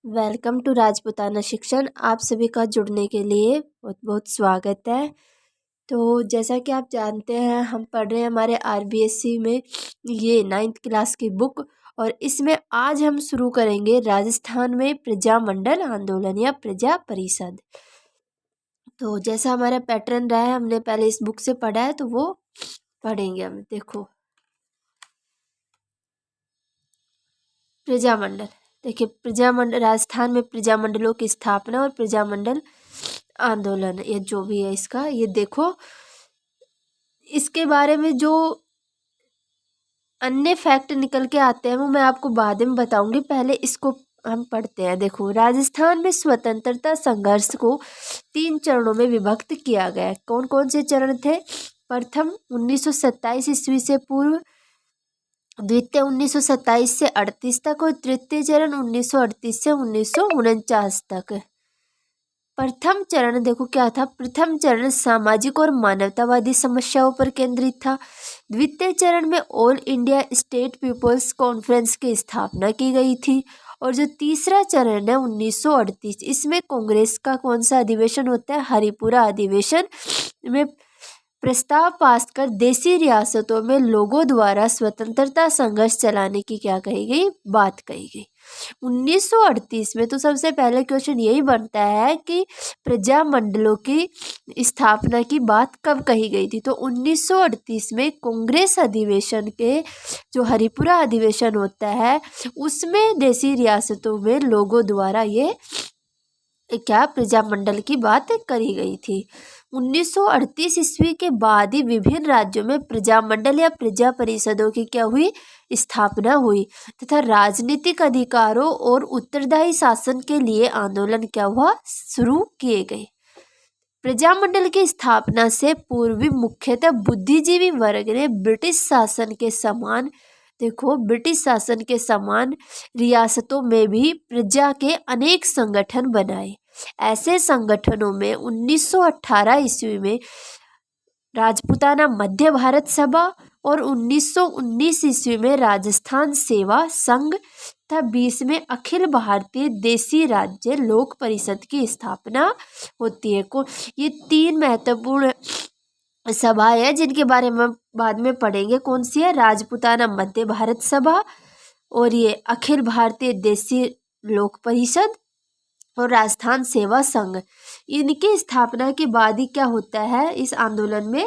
Welcome to Rajputana शिक्षण। आप सभी का जुड़ने के लिए बहुत बहुत स्वागत है। तो जैसा कि आप जानते हैं, हम पढ़ रहे हैं हमारे आरबीएससी में ये 9th क्लास की बुक, और इसमें आज हम शुरू करेंगे राजस्थान में प्रजामंडल आंदोलन या प्रजा परिषद। तो जैसा हमारा पैटर्न रहा है, हमने पहले इस बुक से पढ़ा है तो वो पढ़ेंगे हम। देखो, प्रजामंडल। देखिए, प्रजामंडल, राजस्थान में प्रजामंडलों की स्थापना और प्रजामंडल आंदोलन, ये जो भी है इसका, ये देखो, इसके बारे में जो अन्य फैक्ट निकल के आते हैं वो मैं आपको बाद में बताऊंगी। पहले इसको हम पढ़ते हैं। देखो, राजस्थान में स्वतंत्रता संघर्ष को 3 चरणों में विभक्त किया गया है। कौन कौन से चरण थे? प्रथम 1927 ईस्वी से पूर्व, द्वितीय 1927 से 38 तक, और तृतीय चरण 1938 से 1949 तक। प्रथम चरण देखो क्या था। प्रथम चरण सामाजिक और मानवतावादी समस्याओं पर केंद्रित था। द्वितीय चरण में all India state peoples conference की स्थापना की गई थी। और जो तीसरा चरण है 1938, इसमें कांग्रेस का कौन सा अधिवेशन होता है? हरिपुरा अधिवेशन में प्रस्ताव पास कर देशी रियासतों में लोगों द्वारा स्वतंत्रता संघर्ष चलाने की क्या कही गई? बात कही गई। 1938 में तो सबसे पहले क्वेश्चन यही बनता है कि प्रजामंडलों की स्थापना की बात कब कही गई थी? तो 1938 में कांग्रेस अधिवेशन के जो हरिपुरा अधिवेशन होता है, उसमें देशी रियासतों में लोगों द्वारा ये क्या प्रजामंडल की बात करी गई थी। 1938 ईस्वी के बाद ही विभिन्न राज्यों में प्रजामंडल या प्रजा परिषदों की क्या हुई? स्थापना हुई, तथा राजनीतिक अधिकारों और उत्तरदायी शासन के लिए आंदोलन क्या हुआ? शुरू किए गए। प्रजामंडल की स्थापना से पूर्व मुख्यतः बुद्धिजीवी वर्ग ने ब्रिटिश शासन के समान, देखो, ब्रिटिश शासन के समान रियासतों में भी प्रजा के अनेक संगठन बनाए। ऐसे संगठनों में 1918 ईस्वी में राजपूताना मध्य भारत सभा और 1919 ईस्वी में राजस्थान सेवा संघ तथा 20 में अखिल भारतीय देशी राज्य लोक परिषद की स्थापना होती है। ये 3 महत्वपूर्ण सभा है जिनके बारे में बाद में पढ़ेंगे। कौन सी है? राजपूताना मध्य भारत सभा, और ये अखिल भारतीय देशी लोक परिषद और राजस्थान सेवा संघ। इनकी स्थापना के बाद ही क्या होता है? इस आंदोलन में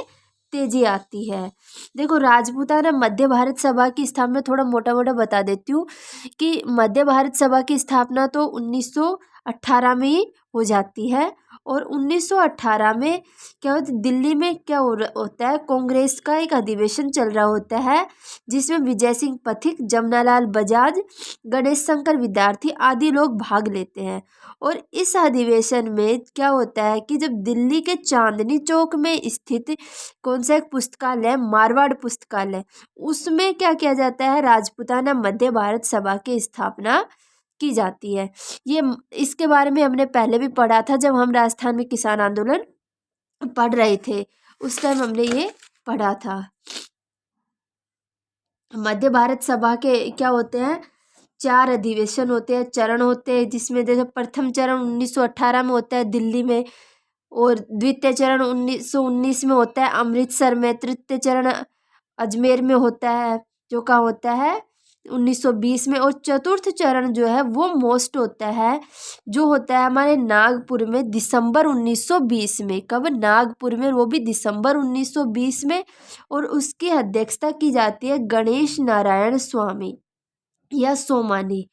तेजी आती है। देखो, राजपूताना मध्य भारत सभा की स्थापना थोड़ा मोटा मोटा बता देती हूँ कि मध्य भारत सभा की स्थापना तो 1918 में ही हो जाती है। और 1918 में क्या होता है? दिल्ली में क्या होता है? कांग्रेस का एक अधिवेशन चल रहा होता है, जिसमें विजय सिंह पथिक, जमनालाल बजाज, गणेश शंकर विद्यार्थी आदि लोग भाग लेते हैं। और इस अधिवेशन में क्या होता है कि जब दिल्ली के चांदनी चौक में स्थित कौन सा एक पुस्तकालय, मारवाड़ पुस्तकालय, उसमें क्या किया जाता है? राजपूताना मध्य भारत सभा की स्थापना की जाती है। ये इसके बारे में हमने पहले भी पढ़ा था, जब हम राजस्थान में किसान आंदोलन पढ़ रहे थे, उस टाइम हमने ये पढ़ा था। मध्य भारत सभा के क्या होते हैं? 4 अधिवेशन होते हैं, चरण होते हैं, जिसमें जैसे प्रथम चरण 1918 में होता है दिल्ली में, और द्वितीय चरण 1919 में होता है अमृतसर में, तृतीय चरण अजमेर में होता है, जो का होता है 1920 में, और चतुर्थ चरण जो है वो मोस्ट होता है, जो होता है हमारे नागपुर में दिसंबर 1920 में। कब? नागपुर में, वो भी दिसंबर 1920 में। और उसकी अध्यक्षता की जाती है गणेश नारायण स्वामी या सोमानी।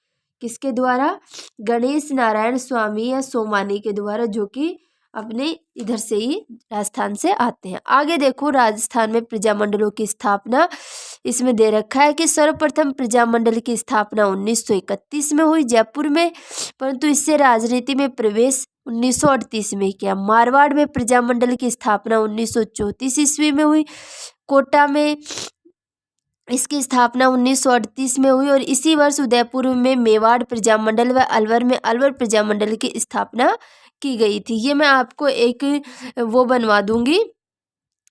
किसके द्वारा? गणेश नारायण स्वामी या सोमानी के द्वारा, जो कि अपने इधर से ही राजस्थान से आते हैं। आगे देखो, राजस्थान में प्रजामंडलों की स्थापना इसमें दे रखा है कि सर्वप्रथम प्रजामंडल की स्थापना 1931 में हुई जयपुर में, परंतु इससे राजनीति में प्रवेश 1938 में किया। मारवाड़ में प्रजामंडल की स्थापना 1934 ईस्वी में हुई। कोटा में इसकी स्थापना 1938 में हुई, और इसी वर्ष उदयपुर में मेवाड़ प्रजामंडल व अलवर में अलवर प्रजामंडल की स्थापना की गई थी। ये मैं आपको एक वो बनवा दूंगी,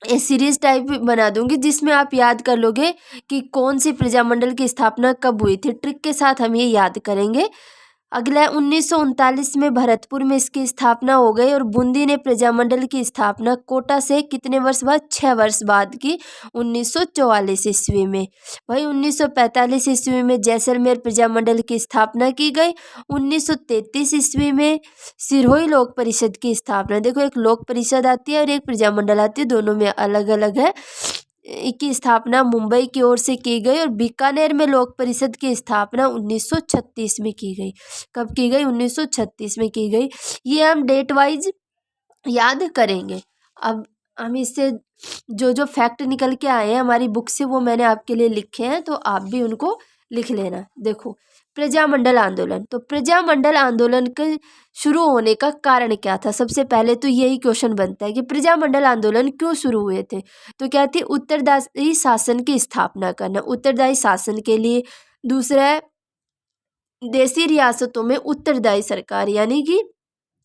सीरीज टाइप बना दूंगी, जिसमें आप याद कर लोगे कि कौन सी प्रजामंडल की स्थापना कब हुई थी। ट्रिक के साथ हम ये याद करेंगे। अगला है 1939 में भरतपुर में इसकी स्थापना हो गई और बूंदी ने प्रजामंडल की स्थापना कोटा से कितने वर्ष बाद, 6 वर्ष बाद की 1944 ईस्वी में। भाई 1945 ईस्वी में जैसलमेर प्रजामंडल की स्थापना की गई। 1933 ईस्वी में सिरोही लोक परिषद की स्थापना, देखो एक लोक परिषद आती है और एक प्रजामंडल आती है, दोनों में अलग अलग है, की स्थापना मुंबई की ओर से की गई। और बीकानेर में लोक परिषद की स्थापना 1936 में की गई। कब की गई, 1936 में की गई। ये हम डेट वाइज याद करेंगे। अब हम इससे जो जो फैक्ट निकल के आए हैं हमारी बुक से वो मैंने आपके लिए लिखे हैं, तो आप भी उनको लिख लेना। देखो प्रजामंडल आंदोलन, तो प्रजामंडल आंदोलन के शुरू होने का कारण क्या था। सबसे पहले तो यही क्वेश्चन बनता है कि प्रजामंडल आंदोलन क्यों शुरू हुए थे। तो क्या थी, उत्तरदायी शासन की स्थापना करना, उत्तरदायी शासन के लिए। दूसरा है देशी रियासतों में उत्तरदायी सरकार, यानी कि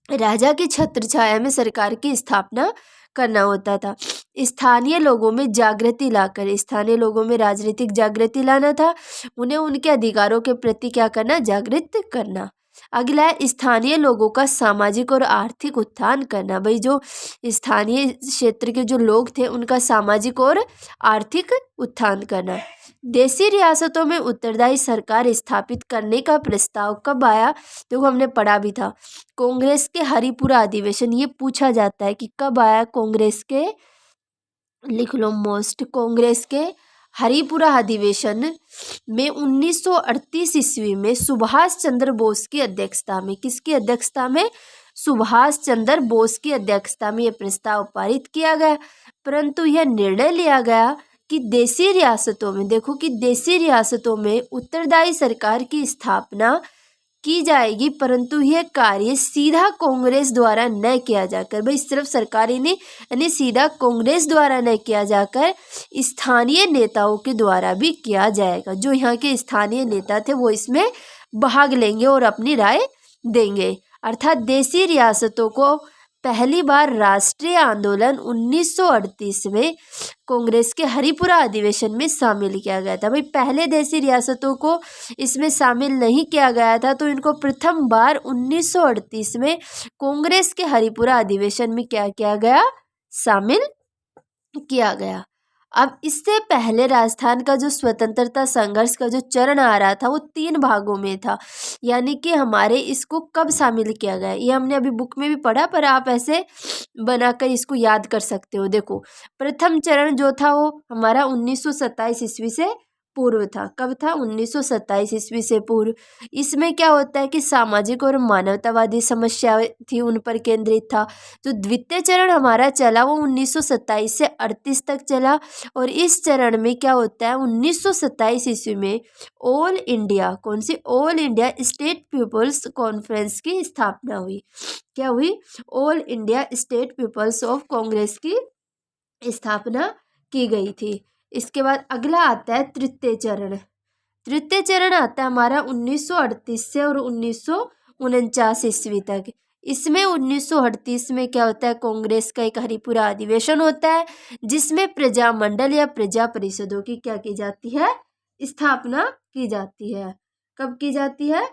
राजा की छत्र छाया में सरकार की स्थापना करना होता था। स्थानीय लोगों में जागृति लाकर, स्थानीय लोगों में राजनीतिक जागृति लाना था, उन्हें उनके अधिकारों के प्रति क्या करना, जागृत करना। अगला है स्थानीय लोगों का सामाजिक और आर्थिक उत्थान करना। भाई जो स्थानीय क्षेत्र के जो लोग थे उनका सामाजिक और आर्थिक उत्थान करना। देशी रियासतों में उत्तरदायी सरकार स्थापित करने का प्रस्ताव कब आया, देखो हमने पढ़ा भी था, कांग्रेस के हरिपुरा अधिवेशन। ये पूछा जाता है कि कब आया कांग्रेस के, लिख लो मोस्ट, कांग्रेस के हरिपुरा अधिवेशन में 1938 ईस्वी में सुभाष चंद्र बोस की अध्यक्षता में, किसकी अध्यक्षता में, सुभाष चंद्र बोस की अध्यक्षता में यह प्रस्ताव पारित किया गया। परंतु यह निर्णय लिया गया कि देशी रियासतों में, देखो कि देशी रियासतों में उत्तरदायी सरकार की स्थापना की जाएगी, परंतु यह कार्य सीधा कांग्रेस द्वारा न किया जाकर, भाई सिर्फ सरकारी नहीं, यानी सीधा कांग्रेस द्वारा न किया जाकर स्थानीय नेताओं के द्वारा भी किया जाएगा। जो यहाँ के स्थानीय नेता थे वो इसमें भाग लेंगे और अपनी राय देंगे। अर्थात देशी रियासतों को पहली बार राष्ट्रीय आंदोलन 1938 में कांग्रेस के हरिपुरा अधिवेशन में शामिल किया गया था। भाई पहले देशी रियासतों को इसमें शामिल नहीं किया गया था, तो इनको प्रथम बार 1938 में कांग्रेस के हरिपुरा अधिवेशन में क्या किया गया, शामिल किया गया। अब इससे पहले राजस्थान का जो स्वतंत्रता संघर्ष का जो चरण आ रहा था वो 3 भागों में था, यानी कि हमारे इसको कब शामिल किया गया ये हमने अभी बुक में भी पढ़ा, पर आप ऐसे बनाकर इसको याद कर सकते हो। देखो प्रथम चरण जो था वो हमारा 1927 ईस्वी से पूर्व था। कब था, 1927 ईस्वी से पूर्व। इसमें क्या होता है कि सामाजिक और मानवतावादी समस्या थी, उन पर केंद्रित था। जो द्वितीय चरण हमारा चला वो 1927 से 38 तक चला, और इस चरण में क्या होता है, 1927 ईस्वी में ऑल इंडिया, कौन सी, all India state peoples conference की स्थापना हुई। क्या हुई, all India state peoples of congress की स्थापना की गई थी। इसके बाद अगला आता है तृतीय चरण। तृतीय चरण आता है हमारा 1938 से और 1949 ईस्वी तक। इसमें 1938 में क्या होता है, कांग्रेस का एक हरिपुरा अधिवेशन होता है जिसमें प्रजामंडल या प्रजा परिषदों की क्या की जाती है, स्थापना की जाती है। कब की जाती है,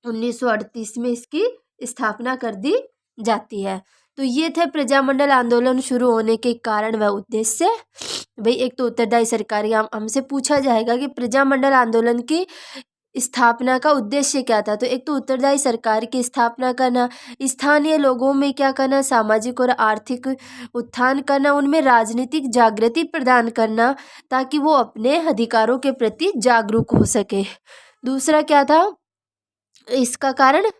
1938 में इसकी स्थापना कर दी जाती है। तो ये थे प्रजामंडल आंदोलन शुरू होने के कारण व उद्देश्य। भाई एक तो उत्तरदायी सरकारी, हमसे पूछा जाएगा कि प्रजामंडल आंदोलन की स्थापना का उद्देश्य क्या था। तो एक तो उत्तरदायी सरकार की स्थापना करना, स्थानीय लोगों में क्या करना, सामाजिक और आर्थिक उत्थान करना, उनमें राजनीतिक जागृति प्रदान करना ताकि वो अपने अधिकारों के प्रति जागरूक हो सके। दूसरा क्या था इसका कारण,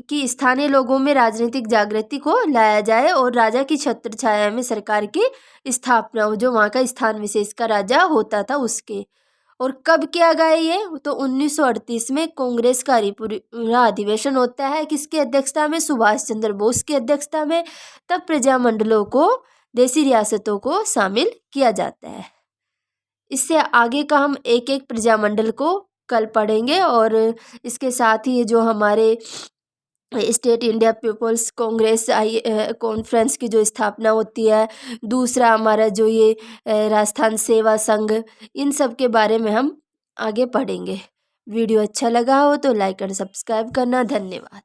कि स्थानीय लोगों में राजनीतिक जागृति को लाया जाए और राजा की छत्र छाया में सरकार की स्थापना हो, जो वहाँ का स्थान विशेष का राजा होता था उसके। और कब किया गया ये, तो 1938 में कांग्रेस का हरिपुरा अधिवेशन होता है, किसकी अध्यक्षता में, सुभाष चंद्र बोस की अध्यक्षता में। तब प्रजामंडलों को, देशी रियासतों को शामिल किया जाता है। इससे आगे का हम एक एक प्रजामंडल को कल पढ़ेंगे, और इसके साथ ही जो हमारे state India people's congress conference की जो स्थापना होती है, दूसरा हमारा जो ये राजस्थान सेवा संघ, इन सब के बारे में हम आगे पढ़ेंगे। वीडियो अच्छा लगा हो तो लाइक और सब्सक्राइब करना। धन्यवाद।